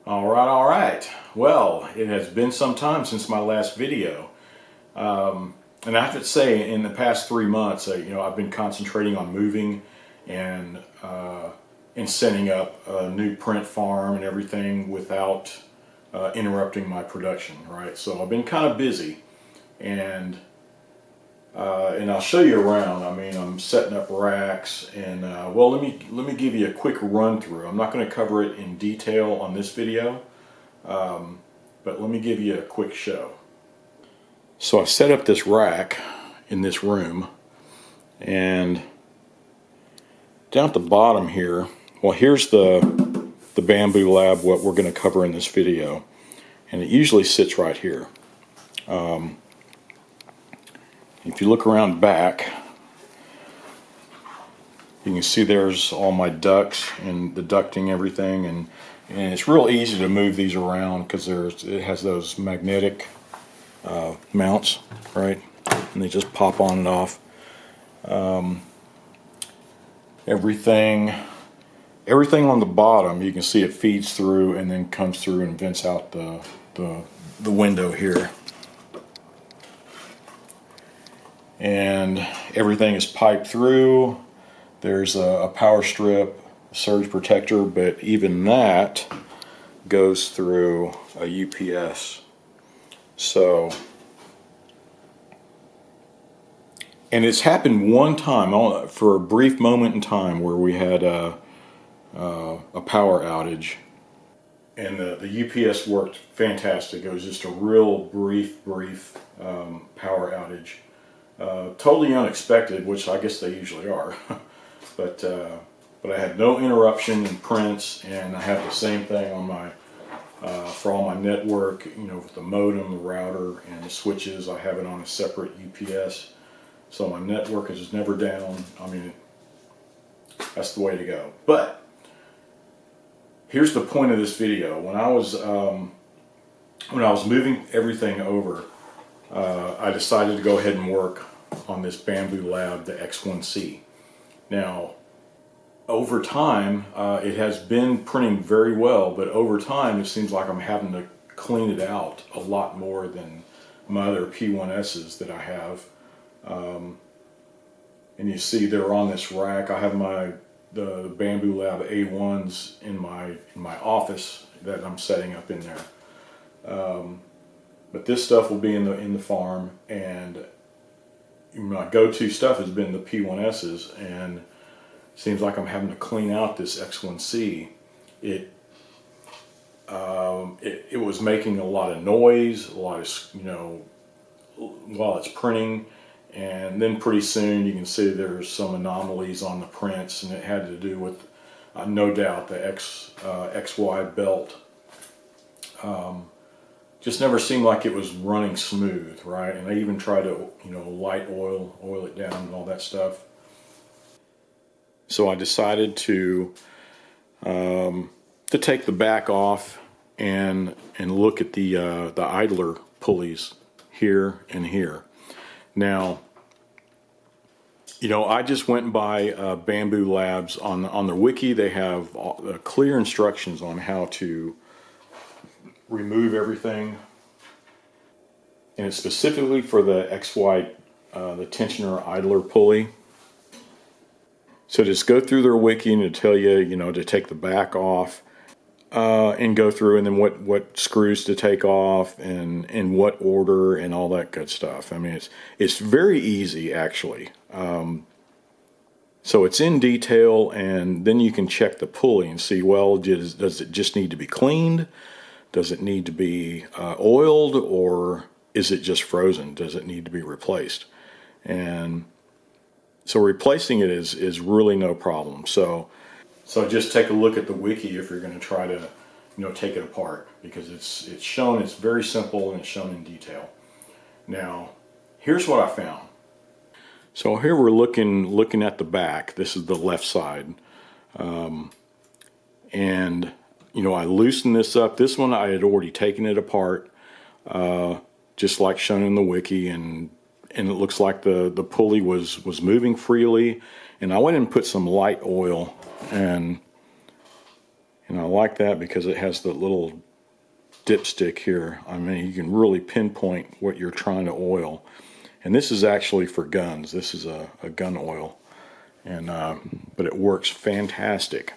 All right. Well, it has been some time since my last video. And I have to say, in the past 3 months, I've been concentrating on moving and setting up a new print farm and everything without interrupting my production, right? So I've been kind of busy, and I'll show you around. I mean, I'm setting up racks, and well, let me give you a quick run through. I'm not going to cover it in detail on this video, but let me give you a quick show. So I set up this rack in this room, and down at the bottom here, well, here's the Bambu Lab, what we're going to cover in this video, and it usually sits right here. If you look around back, you can see there's all my ducts and the ducting, everything, and it's real easy to move these around because it has those magnetic mounts, right? And they just pop on and off. Everything on the bottom, you can see it feeds through and then comes through and vents out the window here. And everything is piped through. There's a power strip, a surge protector, but even that goes through a UPS. So, and it's happened one time, for a brief moment in time, where we had a power outage, and the UPS worked fantastic. It was just a real brief power outage. Totally unexpected, which I guess they usually are. but I had no interruption in prints, and I have the same thing on my for all my network, with the modem, the router, and the switches. I have it on a separate UPS, so my network is never down. I mean, that's the way to go. But here's the point of this video. When I was moving everything over, I decided to go ahead and work on this Bambu Lab, the X1C. Now, over time, it has been printing very well, but over time it seems like I'm having to clean it out a lot more than my other P1Ss that I have. And you see they're on this rack. I have the Bambu Lab A1s in my office that I'm setting up in there. But this stuff will be in the farm, and my go-to stuff has been the P1Ss, and it seems like I'm having to clean out this X1C. It was making a lot of noise, while it's printing, and then pretty soon you can see there's some anomalies on the prints, and it had to do with, no doubt, the XY belt. Just never seemed like it was running smooth, right? And I even tried to, light oil it down and all that stuff. So I decided to take the back off and look at the idler pulleys here and here. Now, I just went by Bambu Labs on their wiki. They have clear instructions on how to remove everything, and it's specifically for the XY, the tensioner idler pulley. So just go through their wiki and it'll tell you, to take the back off, and go through, and then what screws to take off, and in what order, and all that good stuff. I mean, it's very easy, actually. So it's in detail, and then you can check the pulley and see, well, does it just need to be cleaned? Does it need to be oiled, or is it just frozen? Does it need to be replaced? And so replacing it is really no problem. So just take a look at the wiki if you're going to try to take it apart, because it's shown. It's very simple, and it's shown in detail. Now, here's what I found. So here we're looking at the back. This is the left side, and I loosened this up. This one I had already taken it apart, just like shown in the wiki, and it looks like the pulley was moving freely. And I went and put some light oil, and And I like that because it has the little dipstick here. I mean, you can really pinpoint what you're trying to oil. And this is actually for guns. This is a gun oil. And but it works fantastic.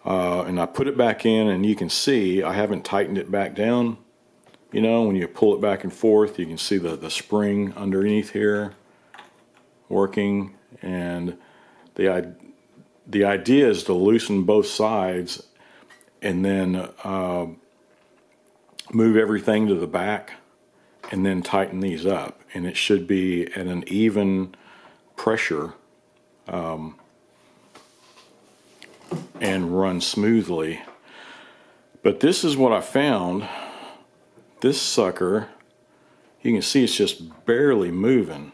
And I put it back in, and you can see I haven't tightened it back down. You know, when you pull it back and forth, you can see the spring underneath here working. And the idea is to loosen both sides and then move everything to the back and then tighten these up. And it should be at an even pressure and run smoothly. But this is what I found. This sucker, you can see it's just barely moving.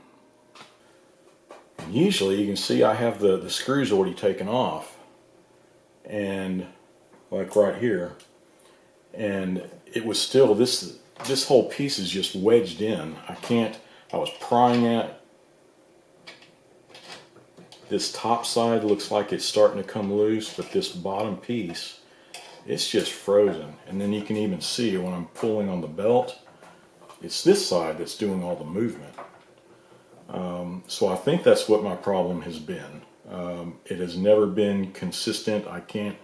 And usually you can see I have the screws already taken off, and like right here, and it was still, this whole piece is just wedged in. I was prying at this top side, looks like it's starting to come loose, but this bottom piece, it's just frozen. And then you can even see when I'm pulling on the belt, it's this side that's doing all the movement. So I think that's what my problem has been. It has never been consistent. I can't,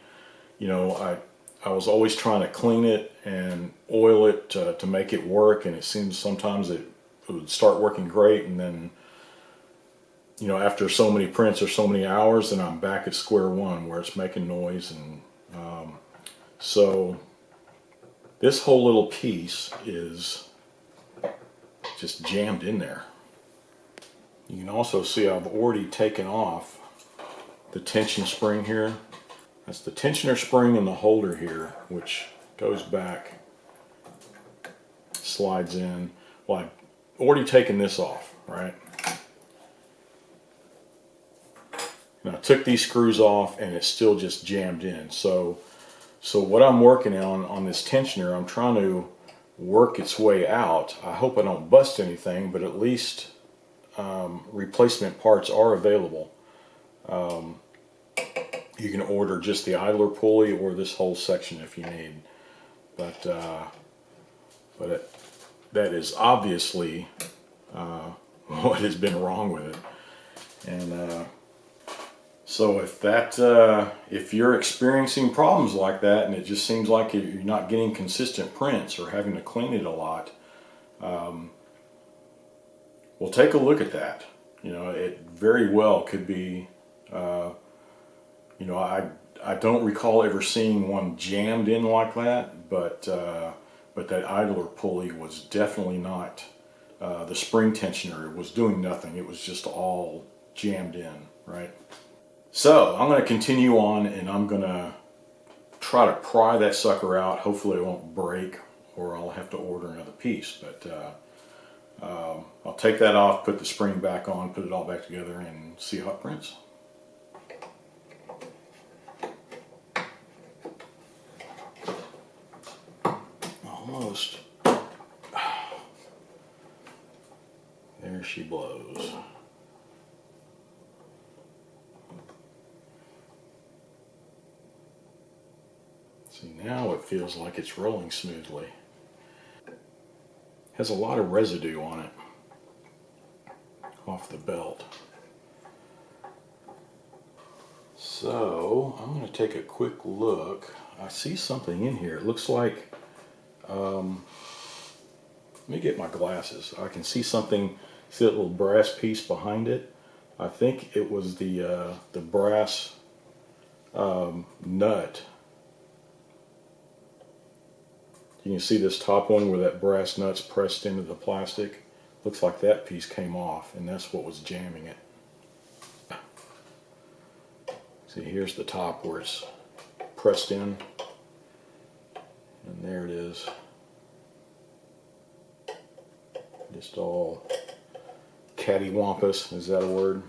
you know, I was always trying to clean it and oil it to make it work, and it seems sometimes it would start working great, and then, you know, after so many prints or so many hours, then I'm back at square one where it's making noise. And so this whole little piece is just jammed in there. You can also see I've already taken off the tension spring here. That's the tensioner spring in the holder here, which goes back, slides in. Well, I've already taken this off, right? And I took these screws off, and it's still just jammed in. So what I'm working on this tensioner, I'm trying to work its way out. I hope I don't bust anything, but at least replacement parts are available. You can order just the idler pulley or this whole section if you need. But that is obviously what has been wrong with it. And so if you're experiencing problems like that, and it just seems like you're not getting consistent prints or having to clean it a lot, well, take a look at that. You know, it very well could be, you know, I don't recall ever seeing one jammed in like that, but that idler pulley was definitely not, the spring tensioner was doing nothing. It was just all jammed in, right? So I'm going to continue on, and I'm going to try to pry that sucker out. Hopefully it won't break, or I'll have to order another piece. But I'll take that off, put the spring back on, put it all back together, and see how it prints. Almost. There she blows. See, now it feels like it's rolling smoothly. Has a lot of residue on it off the belt. So I'm going to take a quick look. I see something in here. It looks like, let me get my glasses. I can see something. See that little brass piece behind it? I think it was the brass nut. You can see this top one where that brass nut's pressed into the plastic. Looks like that piece came off, and that's what was jamming it. See, here's the top where it's pressed in, and there it is. Just all cattywampus, is that a word?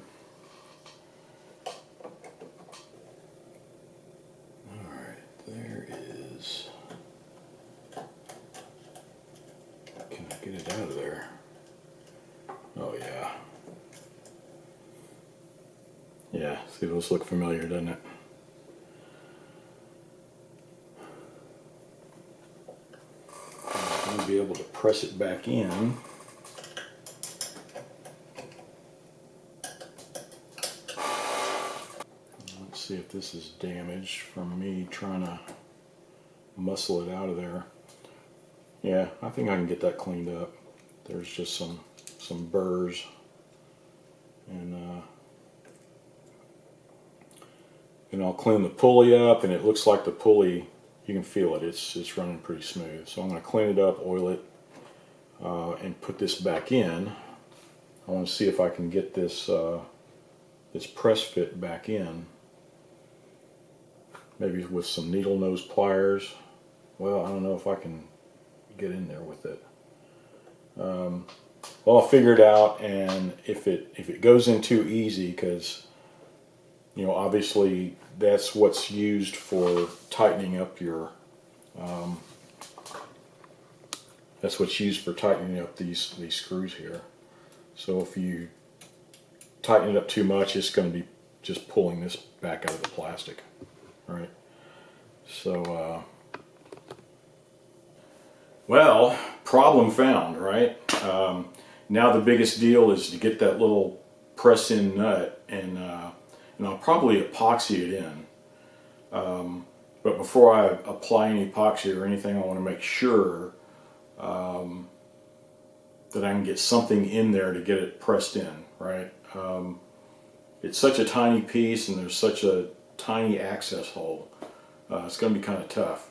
Alright, there is. Can I get it out of there? Oh yeah. Yeah, see, those look familiar, doesn't it? to be able to press it back in. Let's see if this is damaged from me trying to muscle it out of there. Yeah, I think I can get that cleaned up. There's just some burrs, and I'll clean the pulley up, and it looks like the pulley, you can feel it, it's running pretty smooth. So I'm going to clean it up, oil it, and put this back in. I want to see if I can get this this press fit back in, maybe with some needle nose pliers. Well, I don't know if I can get in there with it. Well, I'll figure it out, and if it goes in too easy, because obviously that's what's used for tightening up your that's what's used for tightening up these screws here. So if you tighten it up too much, it's going to be just pulling this back out of the plastic, right? So well, problem found, right? Now the biggest deal is to get that little press-in nut, and I'll probably epoxy it in. But before I apply any epoxy or anything, I want to make sure that I can get something in there to get it pressed in, right? It's such a tiny piece, and there's such a tiny access hole. It's going to be kind of tough.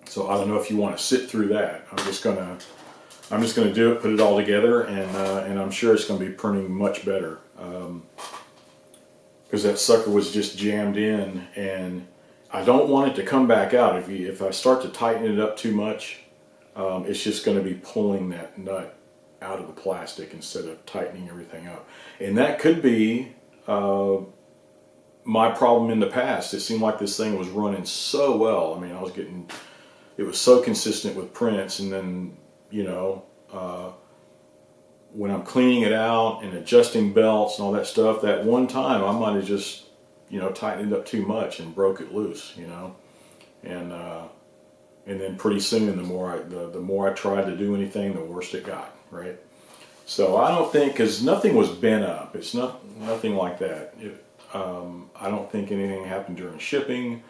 So I don't know if you want to sit through that. I'm just gonna do it, put it all together, and I'm sure it's going to be printing much better. Because that sucker was just jammed in, and I don't want it to come back out. If I start to tighten it up too much, it's just going to be pulling that nut out of the plastic instead of tightening everything up. And that could be my problem in the past. It seemed like this thing was running so well. I mean, it was so consistent with prints, and then when I'm cleaning it out and adjusting belts and all that stuff, that one time I might have just tightened it up too much and broke it loose, and then pretty soon the more I tried to do anything, the worse it got, right? So I don't think, because nothing was bent up, it's nothing like that. I don't think anything happened during shipping.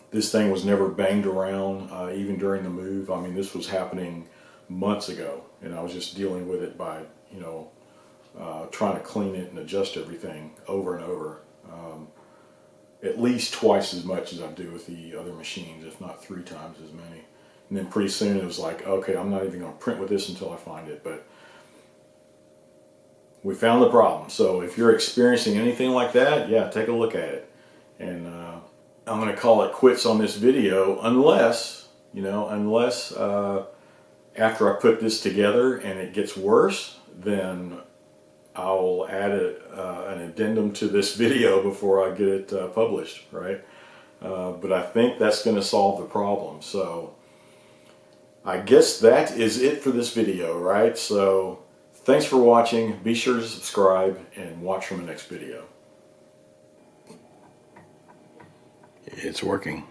This thing was never banged around, even during the move. I mean, this was happening months ago, and I was just dealing with it by, trying to clean it and adjust everything over and over, at least twice as much as I do with the other machines, if not 3 times as many. And then pretty soon it was like, okay, I'm not even going to print with this until I find it. But we found the problem. So if you're experiencing anything like that, yeah, take a look at it. And I'm going to call it quits on this video, unless after I put this together and it gets worse, then I'll add an addendum to this video before I get it published, right? But I think that's going to solve the problem. So I guess that is it for this video, right? So thanks for watching. Be sure to subscribe and watch from the next video. It's working.